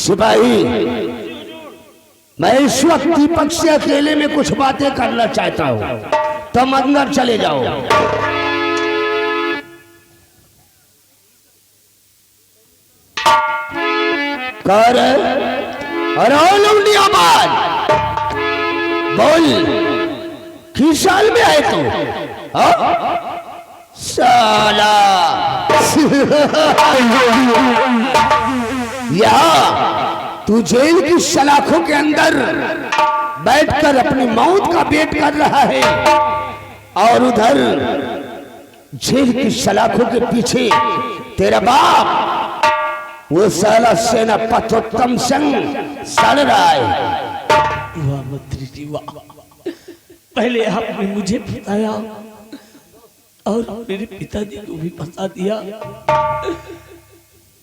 सिपाही, मैं इस वक्त दीपक से अकेले में कुछ बातें करना चाहता हूं, तुम अंदर चले जाओ। कर लौंडियाबाज, बोल किस साल में आए तू? साला या तू जेल की सलाखों के अंदर बैठकर अपनी मौत का वेट कर रहा है, और उधर जेल की सलाखों के पीछे तेरा बाप वो साला सेनापतोत्तम सिंह सड़ रहा है। वाह मंत्री जी वाह, पहले आपने मुझे बताया और मेरे पिताजी को भी बता दिया।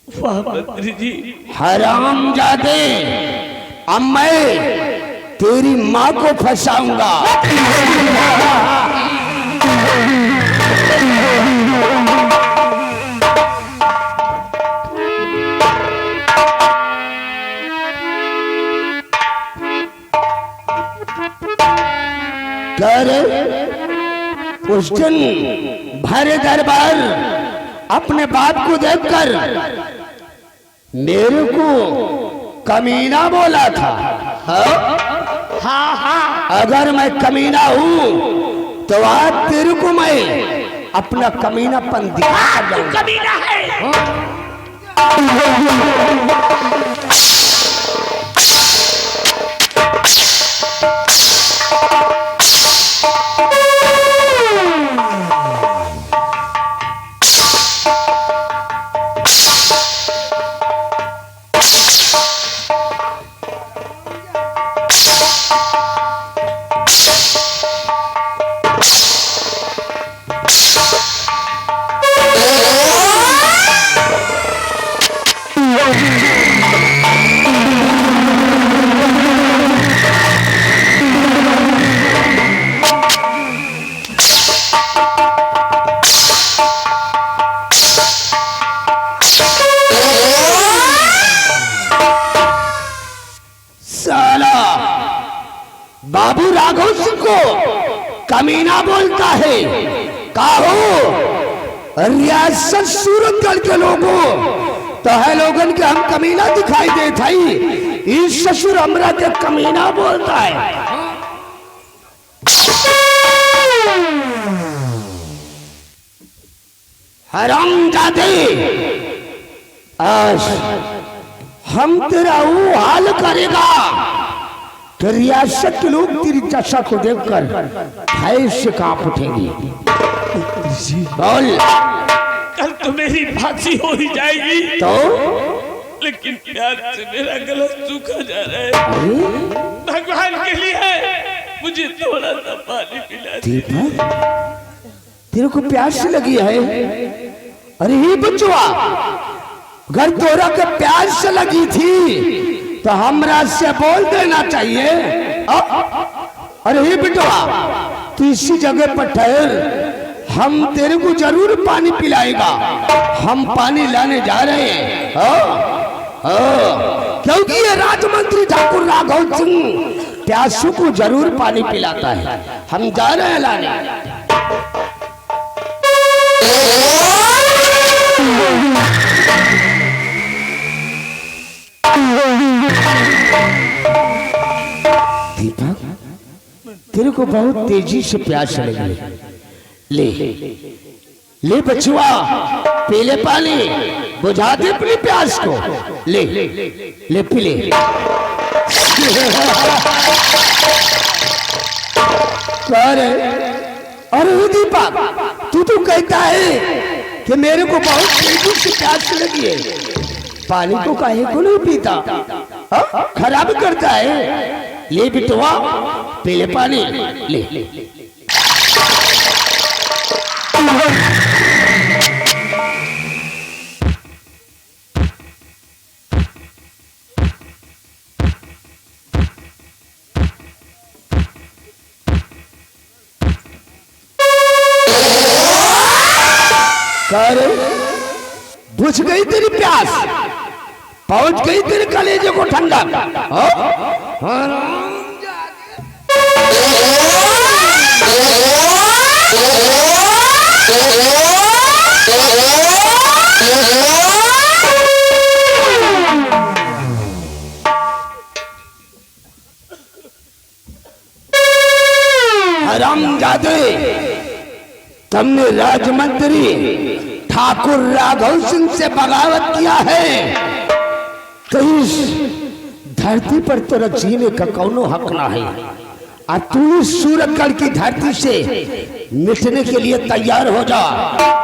वाह मंत्री जी। हरामजादे, अब मैं तेरी माँ को फंसाऊंगा। उस दिन भरे दरबार अपने बाप को देखकर मेरे को कमीना बोला था। हाँ, अगर मैं कमीना हूँ तो आज तेरे को मैं अपना कमीनापन दिखा दूंगा। कमीना है। बाबू राघव सिंह को कमीना बोलता है। कहो रियासत सूरतगढ़ के लोगों तो है लोगन के हम कमीना दिखाई देता ही, इस ससुर हमरा के कमीना बोलता है। हरामजादे, आज हम तेरा वो हाल करेगा कि रियासत के लोग तेरी दशा को देखकर भय से कांप उठेंगे। बोल। कल तो मेरी फांसी हो ही जाएगी, तो लेकिन प्यार से मेरा गला सूखा जा रहा है। भगवान के लिए मुझे थोड़ा सा पानी पिला दीपक, तेरे को प्यास लगी है? अरे ही बचवा, अगर तोरा के प्यास से लगी थी तो हमरा से बोल देना चाहिए। अरे ही बिटवा, तू इसी जगह पर ठहर, हम तेरे को जरूर पानी पिलाएगा। हम पानी लाने जा रहे हैं, क्योंकि ये राजमंत्री ठाकुर राघव सिंह प्यासों को जरूर पानी पिलाता है। हम जा रहे हैं लाने। दीपक, तेरे को बहुत तेजी से प्यास लगी, ले ले बचुआ, पी ले पानी, बुझा दे अपनी प्यास को। ले ले पी ले। अरे दीपक, तू तो कहता है कि मेरे को बहुत तेजी से प्यास लगी है, पानी को काहे को नहीं पीता? खराब करता है। ले बिटवा, पी ले पानी, ले। बुझ गई तेरी प्यास? पहुंच गई तेरे कलेजे को ठंडा। हरामजादे, तुमने राजमंत्री ठाकुर राघव सिंह से बगावत किया है तो इस धरती पर तेरा जीने का कौनो हक ना है। और तू सूरतगढ़ की धरती से मिटने के लिए तैयार हो जा।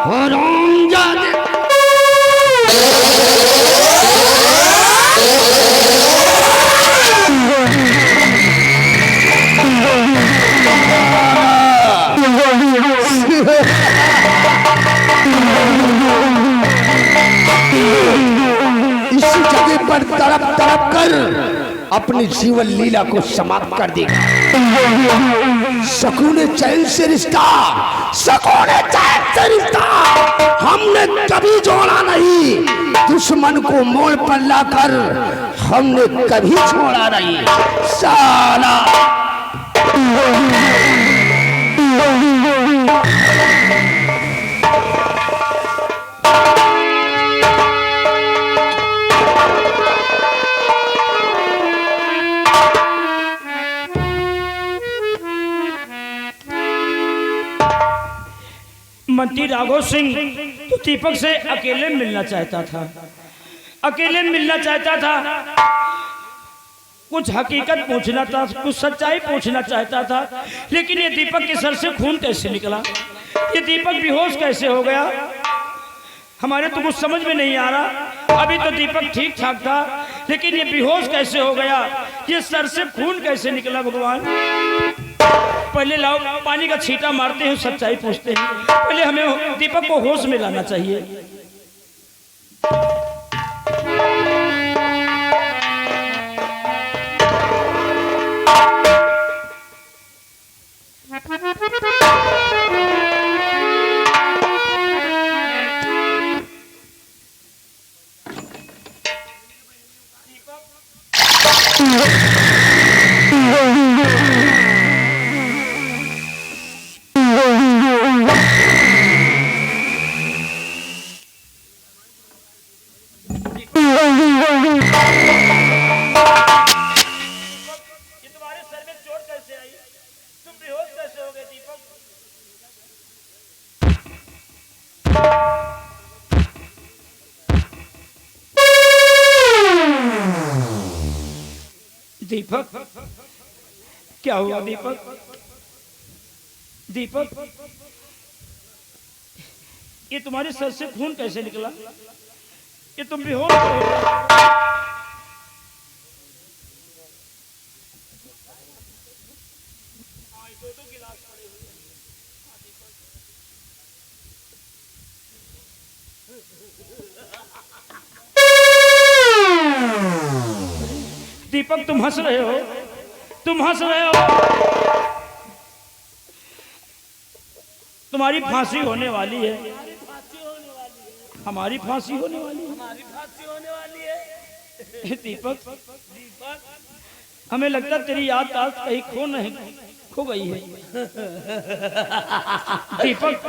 हरामजादे, इसी जगह पर तड़प तड़प कर अपनी जीवन लीला को समाप्त कर देगा। सुकून चैन से रिश्ता, सुकून चैन से रिश्ता हमने कभी जोड़ा नहीं। दुश्मन को मोड़ पर लाकर हमने कभी छोड़ा नहीं। साला मंत्री राघव सिंह तो दीपक से अकेले मिलना चाहता था, अकेले मिलना चाहता था, कुछ हकीकत पूछना था, कुछ सच्चाई पूछना चाहता था। लेकिन ये दीपक के सर से खून कैसे निकला, ये दीपक बेहोश कैसे हो गया, हमारे तो कुछ समझ में नहीं आ रहा। अभी तो दीपक ठीक ठाक था, लेकिन ये बेहोश कैसे हो गया, ये सर से खून कैसे निकला। भगवान, पहले लाओ पानी का छींटा मारते हैं, सच्चाई पूछते हैं। पहले हमें दीपक को होश में लाना चाहिए। दीपक, क्या हुआ दीपक? दीपक, ये तुम्हारे सर से खून कैसे निकला? ये तुम बेहोश हो। दीपक, तुम हंस रहे हो, तुम हंस रहे हो। तुम्हारी फांसी होने वाली है, हमारी फांसी होने वाली है। दीपक, हमें लगता तेरी याद आज कहीं खो गई है। दीपक,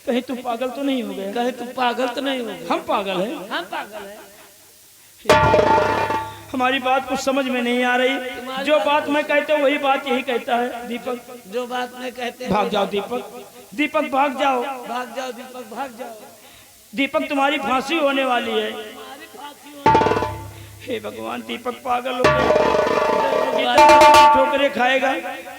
कहीं तू पागल तो नहीं हो गया? कहे तू पागल तो नहीं हो गया? हम पागल हैं, हम पागल हैं। हमारी बात कुछ समझ में नहीं आ रही। जो बात मैं कहता हूँ वही बात यही कहता है। दीपक, जो बात मैं कहते भाग जाओ दीपक, दीपक भाग जाओ, भाग जाओ दीपक, भाग जाओ। दीपक, तुम्हारी फांसी होने वाली है। हे भगवान, दीपक पागल हो गया, ठोकरे खाएगा।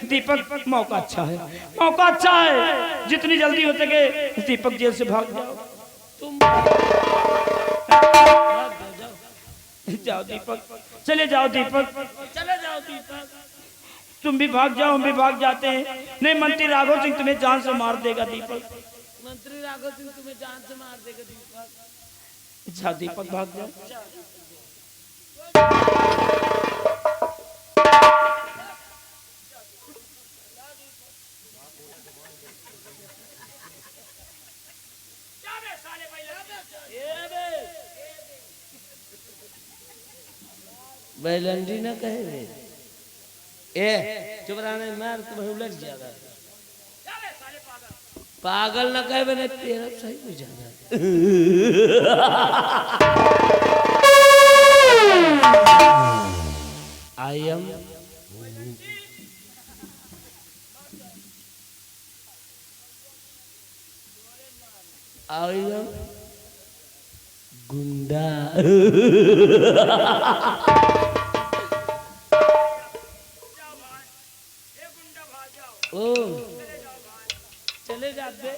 दीपक, मौका अच्छा है, मौका अच्छा है, जितनी जल्दी हो सके दीपक जेल से भाग जाओ। तुम जाओ दीपक, चले जाओ दीपक, चले जाओ दीपक। तुम भी भाग जाओ, हम भी भाग जाते हैं। नहीं, मंत्री राघव सिंह तुम्हें जान से मार देगा। दीपक, मंत्री राघव सिंह तुम्हें जान से मार देगा। दीपक, जा दीपक, भाग जाओ। बैलंडी ना कहे रे ए चुप रहने मार तो भाई उलझ जाएगा पागल ना कहे मैंने तेरा सही हो जाएगा आई एम गुंडा ओ चले जाते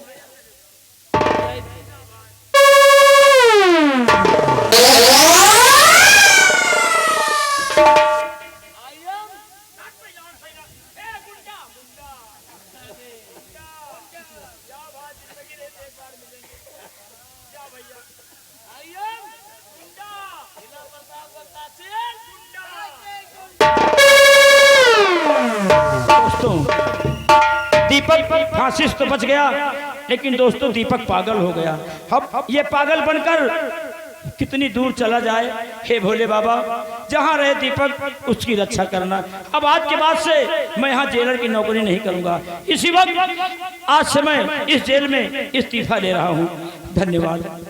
दीपक फांसी से तो बच गया, लेकिन दोस्तों दीपक पागल हो गया। अब ये पागल बनकर कितनी दूर चला जाए। हे भोले बाबा, जहाँ रहे दीपक उसकी रक्षा करना। अब आज के बाद से मैं यहाँ जेलर की नौकरी नहीं करूँगा। इसी वक्त आज से मैं इस जेल में इस्तीफा ले रहा हूँ। धन्यवाद।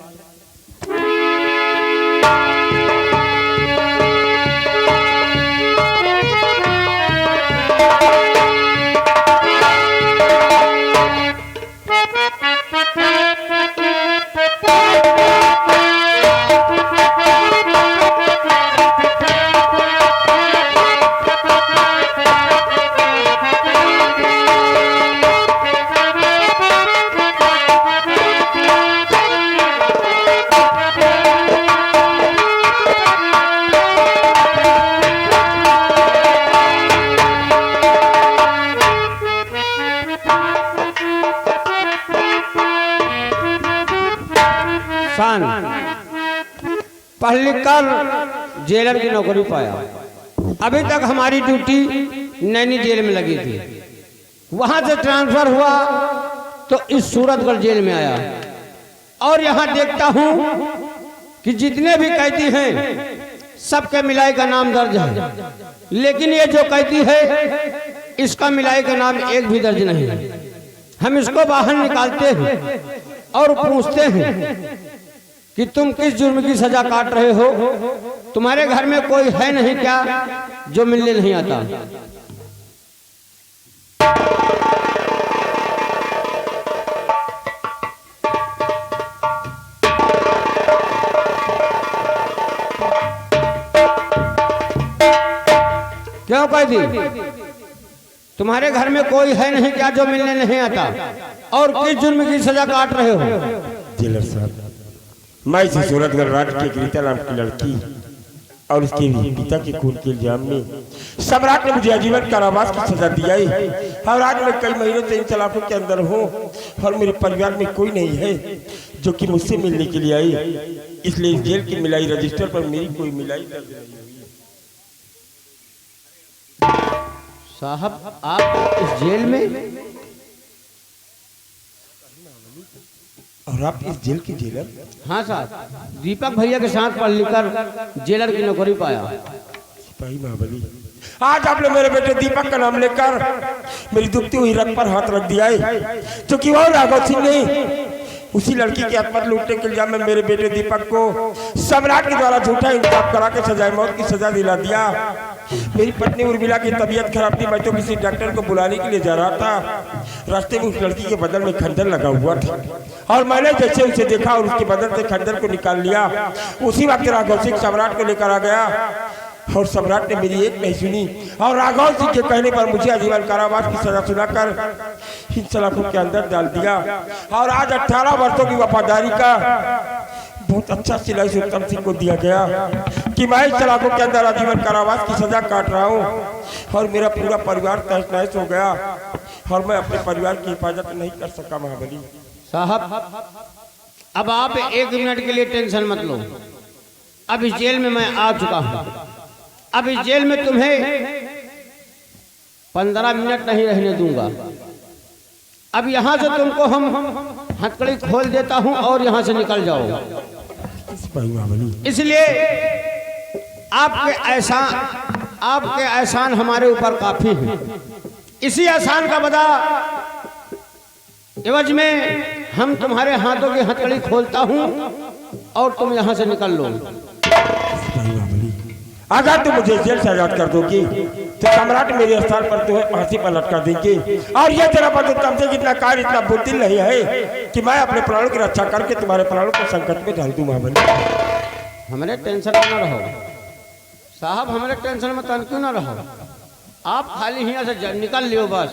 पढ़ लिख कर जेलर की नौकरी पाया। अभी तक हमारी ड्यूटी नैनी जेल में लगी थी, वहां से ट्रांसफर हुआ तो इस सूरतगढ़ जेल में आया और यहाँ देखता हूँ कि जितने भी कैदी हैं सबके मिलाई का नाम दर्ज है, लेकिन ये जो कैदी है इसका मिलाई का नाम एक भी दर्ज नहीं है। हम इसको बाहर निकालते हैं और पूछते हैं कि तुम किस जुर्म की सजा काट रहे हो, तुम्हारे घर में कोई है नहीं क्या जो मिलने नहीं आता? क्यों कैदी, तुम्हारे घर में कोई है नहीं क्या जो मिलने नहीं आता और किस जुर्म की सजा काट रहे हो? जेलर साहब, मैं इसी सूरतगढ़ राज्य की रीता नाम की लड़की और उसके पिता के खून के इल्जाम में सम्राट ने मुझे आजीवन कारावास की सजा दिया है और आज मैं कई महीनों से इन सलाखों के अंदर हूँ और मेरे परिवार में कोई नहीं है जो कि मुझसे मिलने के लिए आई। इसलिए इस जेल की मिलाई रजिस्टर पर मेरी कोई मिलाई दर्ज नहीं हुई। साहब, आप इस जेल में और आप इस जेल की जेलर? हाँ साहब, दीपक भैया के साथ पढ़ लिख कर जेलर की नौकरी पाया। सिपाही महाबली, आज आपने मेरे बेटे दीपक का नाम लेकर मेरी दुखती हुई रग पर हाथ रख दिया है, क्योंकि वो राघव सिंह ने उसी लड़की के हाथ पर लूटने के इल्जाम में मेरे बेटे दीपक को सम्राट के द्वारा झूठा इंसाफ करा के सजाए मौत की सजा दिला दिया। मेरी पत्नी उर्मिला की तबीयत खराब थी, मैं तो किसी डॉक्टर को बुलाने के लिए जा रहा था। रास्ते में उस लड़की के बदन में खंजर लगा हुआ था और मैंने जैसे उसे देखा और उसके बदन से खंजर को निकाल लिया। उसी वक्त राघव सिंह सम्राट को लेकर आ गया और सम्राट ने मेरी एक नहीं सुनी और राघव सिंह के कहने पर मुझे आजीवन कारावास की सजा सुनाकर इन सलाखों के अंदर डाल दिया। और आज 18 वर्षों की वफादारी का बहुत अच्छा सिलाई उत्तम सिंह को दिया गया कि मैं इस सलाखों के अंदर आजीवन कारावास की सजा काट रहा हूँ और मेरा पूरा परिवार तहस नहस हो गया और मैं अपने परिवार की हिफाजत नहीं कर सका। महाबली साहब, अब आप 1 मिनट के लिए टेंशन मत लो। अब इस जेल में मैं आ चुका हूँ। अब इस जेल में तुम्हें 15 मिनट नहीं रहने दूंगा। अब यहाँ से तुमको हम हथकड़ी खोल देता हूँ और यहाँ से निकल जाओ। इसलिए आपके एहसान हमारे ऊपर काफी है। इसी एहसान का बदला एवज में हम तुम्हारे हाथों की हथकड़ी खोलता हूँ और तुम यहाँ से निकल लो। अगर तुम मुझे जेल से आजाद कर दोगी तो सम्राट मेरे स्थान पर तुम्हें फांसी पर लटका देंगे। और ये तेरा बदल तुमसे कितना कार्य इतना बुद्धिल नहीं है कि मैं अपने प्राणों की रक्षा करके तुम्हारे प्राणों को संकट में डाल दूं। महाबली हमारे टेंशन में न रहो साहब, हमारे टेंशन में तन क्यों न रहो। आप खाली यहाँ से निकल लियो बस।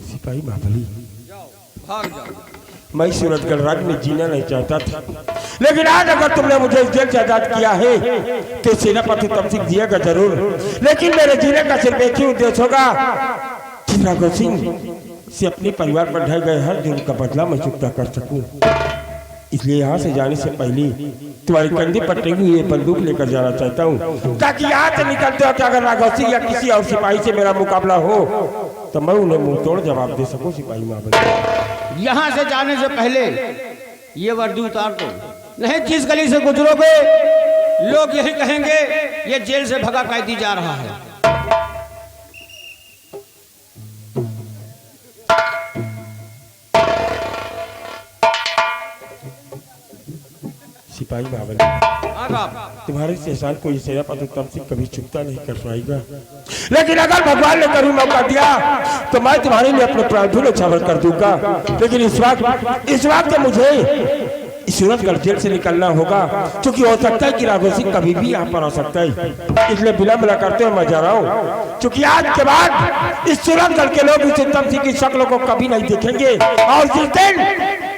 सिपाही महाबली भाग जाओ। मैं सूरजगढ़ राज्य में जीना नहीं चाहता था, लेकिन आज अगर तुमने मुझे इस जेल से आजाद किया है तो सेनापति तमसीक दिएगा जरूर। लेकिन मेरे जीने का सिर्फ एक ही उद्देश्य होगा कि राघव सिंह से अपने परिवार पर ढह गए हर जुर्म का बदला मैं चुकता कर सकूं। इसलिए यहाँ से जाने से पहले तुम्हारे कंधे पर टेकी हुई ये बंदूक लेकर जाना चाहता हूँ, ताकि यहाँ से निकलते हो कि अगर राघव सिंह या किसी और सिपाही से मेरा मुकाबला हो तो मैं उन्हें मुंह तोड़ जवाब दे सकूं। सिपाही महाबली यहाँ से जाने से पहले ये वर्दी उतार दो, नहीं जिस गली से गुजरोगे लोग यही कहेंगे ये जेल से भगा कैदी जा रहा है। सिपाही महाबली तुम्हारे से एहसान को सेनापति तमसीक कभी चुकता नहीं कर पाएगा, लेकिन अगर भगवान ने कभी मौका दिया तो मैं तुम्हारे लिए अपने प्राण भी न्यौछावर कर दूंगा। लेकिन इस वक्त मुझे सूरजगढ़ जेल से निकलना होगा, क्योंकि हो सकता है कि राघव सिंह कभी भी यहाँ पर आ सकता है। इसलिए विलंब करते हुए मैं जा रहा हूँ, क्योंकि आज के बाद इस सूरजगढ़ के लोग इस उत्तम सिंह की शक्ल को कभी नहीं देखेंगे। और जिस दिन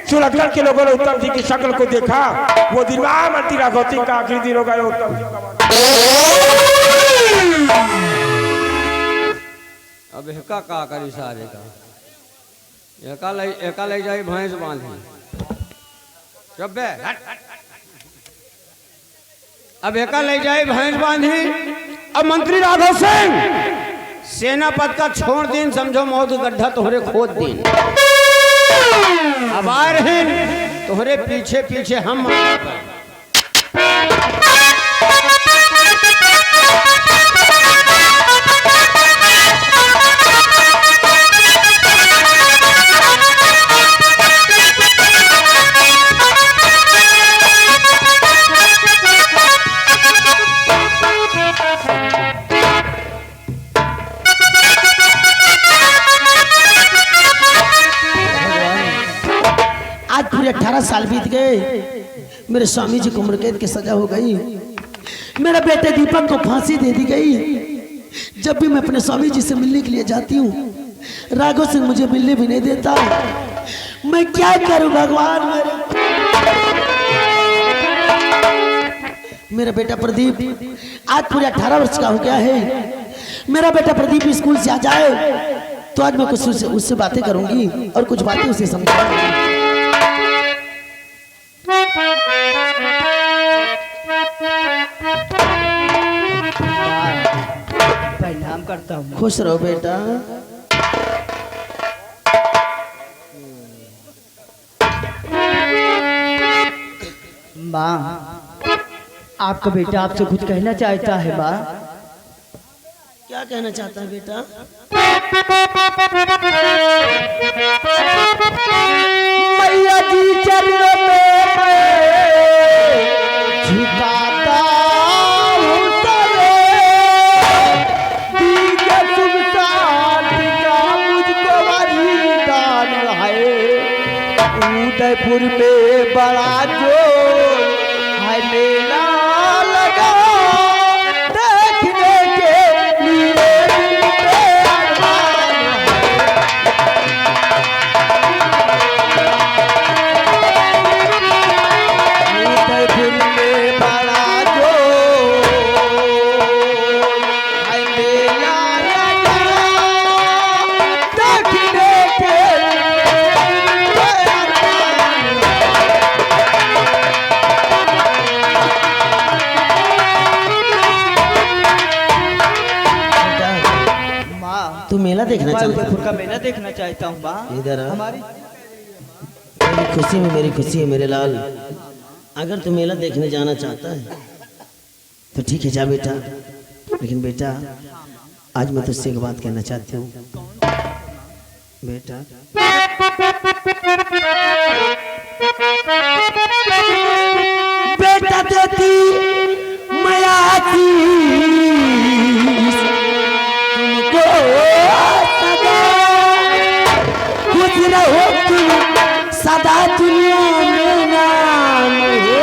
सूरजगढ़ के लोगों ने उत्तम सिंह की शक्ल को देखा वो दिन महामंत्री राघव सिंह का आखिरी दिन होगा। उत्तम सिंह अब एका का करी सारे का एका ले जाए भैंस बांधी जब अब एका ले जाए भैंस बांधी। अब मंत्री राघव सिंह सेनापत का छोड़ दिन समझो मौत गड्ढा तोहरे खोद दिन। अब आ रहे तोहरे पीछे पीछे हम आज पूरे 18 साल बीत गए, मेरे स्वामी जी को उम्र कैद की सजा हो गई, मेरे बेटे दीपक को फांसी दे दी गई। जब भी मैं अपने स्वामी जी से मिलने के लिए जाती हूँ राघव सिंह मुझे मिलने भी नहीं देता। मैं क्या करूं भगवान। मेरा बेटा प्रदीप आज पूरे 18 वर्ष का हो गया है। मेरा बेटा प्रदीप स्कूल से आ जाए तो आज मैं कुछ उससे बातें करूंगी और कुछ बातें उसे समझाऊंगी। प्रणाम करता हूँ। खुश रहो बेटा। माँ आपका बेटा आपसे कुछ कहना चाहता है। माँ क्या कहना चाहता है बेटा? मैया जी चरणों में झुकाता हूँ सरे, दीजिए तुम साथ का मुझको वरदान है। उदयपुर में बड़ा जोर है मेला लगा, देखने के लिए मेला देखना चाहता उदयपुर का मेला देखना चाहता हूँ। इधर हमारी खुशी में मेरी खुशी है मेरे लाल। अगर तू मेला देखने जाना चाहता है तो ठीक है, जा बेटा। लेकिन बेटा आज मैं तुझसे एक बात कहना चाहती हूँ बेटा। बेटा देती माया थी तुमको सदा, खुश रहो तुम सदा दुनिया में नाम हो,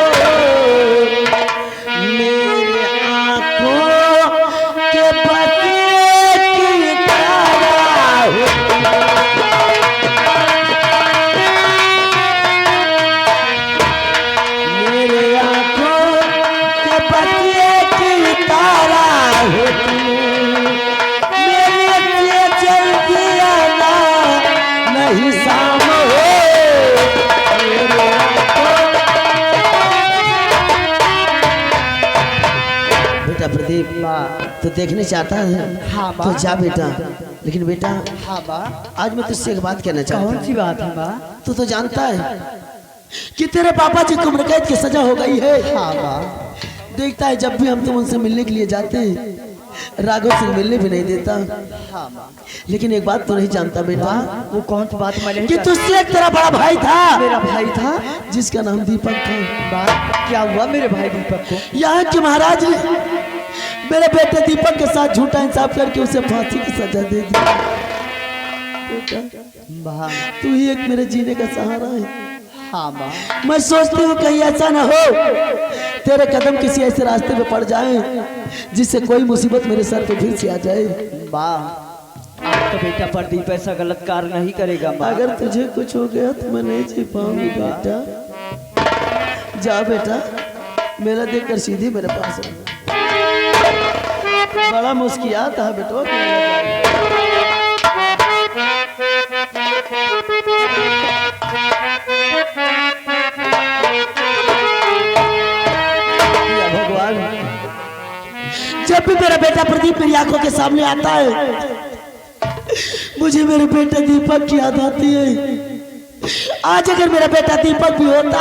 मेरे आंखों के पतिए की तारा हो। मेरे आंखों के पतिए की तारा हो तुम, मेरे लिए चल दिया ना नहीं शाम हो। बेटा प्रदीप, तो देखने चाहता है हाँ बा। तो जा बेटा। लेकिन बेटा हाँ बा। आज मैं तुझसे एक बात कहना चाहता कौन हूँ। सी बात है बा? तू तो जानता है कि तेरे पापा जी को उम्र कैद की सजा हो गई है। हाँ बा। देखता है जब भी हम तुम उनसे मिलने के लिए जाते हैं राघव से मिलने भी नहीं देता। लेकिन एक बात तो नहीं जानता बेटा, वो कौन सी बात मैं कि तुझसे एक तेरा बड़ा भाई था, मेरा भाई था जिसका नाम दीपक था। क्या हुआ मेरे भाई दीपक को? यहाँ के महाराज ने मेरे बेटे दीपक के साथ झूठा इंसाफ करके उसे फांसी की सजा दे दी। बेटा तू ही एक मेरे जीने का सहारा है। मैं सोचती हूँ कहीं ऐसा ना हो तेरे कदम किसी ऐसे रास्ते पे पड़ जाए जिससे कोई मुसीबत मेरे सर पे फिर से आ जाए। तो बेटा प्रदीप ऐसा गलत कार्य नहीं करेगा। अगर तुझे कुछ हो गया तो मैं नहीं जी पाऊंगी बेटा। जा बेटा, मेरा देखकर सीधी मेरे पास आ। बड़ा मुस्कियात है बेटा। भगवान, जब भी मेरा बेटा प्रदीप मेरी आंखों के सामने आता है मुझे मेरे बेटे दीपक की याद आती है। आज अगर मेरा बेटा दीपक भी होता